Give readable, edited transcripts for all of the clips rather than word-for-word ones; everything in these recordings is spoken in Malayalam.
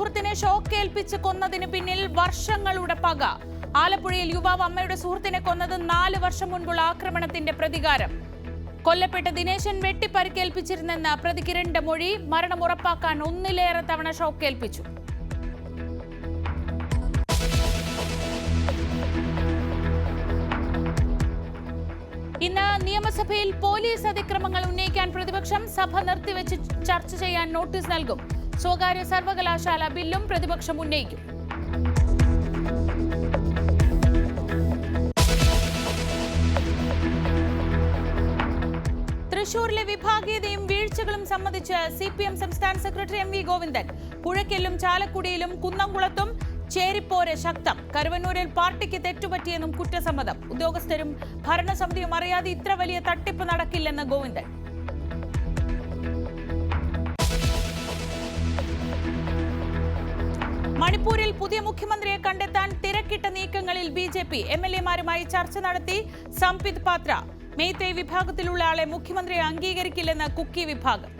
സുഹൃത്തിനെ ഷോക്കേൽപ്പിച്ച് കൊന്നതിന് പിന്നിൽ വർഷങ്ങളുടെ പക. ആലപ്പുഴയിൽ യുവാവ് അമ്മയുടെ സുഹൃത്തിനെ കൊന്നത് 4 വർഷം മുൻപുള്ള ആക്രമണത്തിന്റെ പ്രതികാരം. കൊല്ലപ്പെട്ട ദിനേശൻ വെട്ടിപ്പരിക്കേൽപ്പിച്ചിരുന്നെന്ന പ്രതി കിരണിന്റെ മൊഴി. മരണം ഉറപ്പാക്കാൻ 1-ലേറെ തവണ ഷോക്കേൽപ്പിച്ചു. ഇന്ന് നിയമസഭയിൽ പോലീസ് അതിക്രമങ്ങൾ ഉന്നയിക്കാൻ പ്രതിപക്ഷം സഭ നിർത്തിവെച്ച് ചർച്ച ചെയ്യാൻ നോട്ടീസ് നൽകും. സ്വകാര്യ സർവകലാശാല ബില്ലും പ്രതിപക്ഷം ഉന്നയിക്കും. തൃശൂരിലെ വിഭാഗീയതയും വീഴ്ചകളും സംബന്ധിച്ച് CPM സംസ്ഥാന സെക്രട്ടറി MV ഗോവിന്ദൻ. പുഴയ്ക്കലിലും ചാലക്കുടിയിലും കുന്നംകുളത്തും ചേരിപ്പോര് ശക്തം. കരുവന്നൂരിൽ പാർട്ടിക്ക് തെറ്റുപറ്റിയെന്നും കുറ്റസമ്മതം. ഉദ്യോഗസ്ഥരും ഭരണസമിതിയും അറിയാതെ ഇത്ര വലിയ തട്ടിപ്പ് നടക്കില്ലെന്ന് ഗോവിന്ദൻ. മണിപ്പൂരിൽ പുതിയ മുഖ്യമന്ത്രിയെ കണ്ടെത്താൻ തിരക്കിട്ട നീക്കങ്ങളിൽ BJP. MLA-മാരുമായി ചർച്ച നടത്തി സംപിത് പാത്ര. മെയ്തേയ് വിഭാഗത്തിലുള്ള ആളെ മുഖ്യമന്ത്രിയെ അംഗീകരിക്കില്ലെന്ന് കുക്കി വിഭാഗം.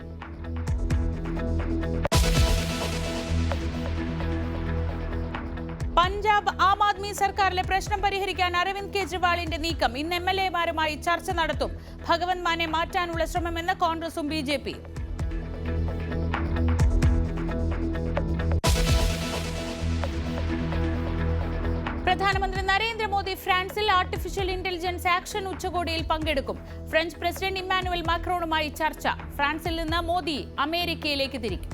പഞ്ചാബ് ആം ആദ്മി സർക്കാരിലെ പ്രശ്നം പരിഹരിക്കാൻ അരവിന്ദ് കെജ്രിവാളിന്റെ നീക്കം. ഇന്ന് MLA-മാരുമായി ചർച്ച നടത്തും. ഭഗവന്ത് മാനെ മാറ്റാനുള്ള ശ്രമമെന്ന് കോൺഗ്രസും BJP. പ്രധാനമന്ത്രി നരേന്ദ്രമോദി ഫ്രാൻസിൽ ആർട്ടിഫിഷ്യൽ ഇന്റലിജൻസ് ആക്ഷൻ ഉച്ചകോടിയിൽ പങ്കെടുക്കും. ഫ്രഞ്ച് പ്രസിഡന്റ് ഇമ്മാനുവൽ മാക്രോണുമായി ചർച്ച. ഫ്രാൻസിൽ നിന്ന് മോദി അമേരിക്കയിലേക്ക് തിരിക്കും.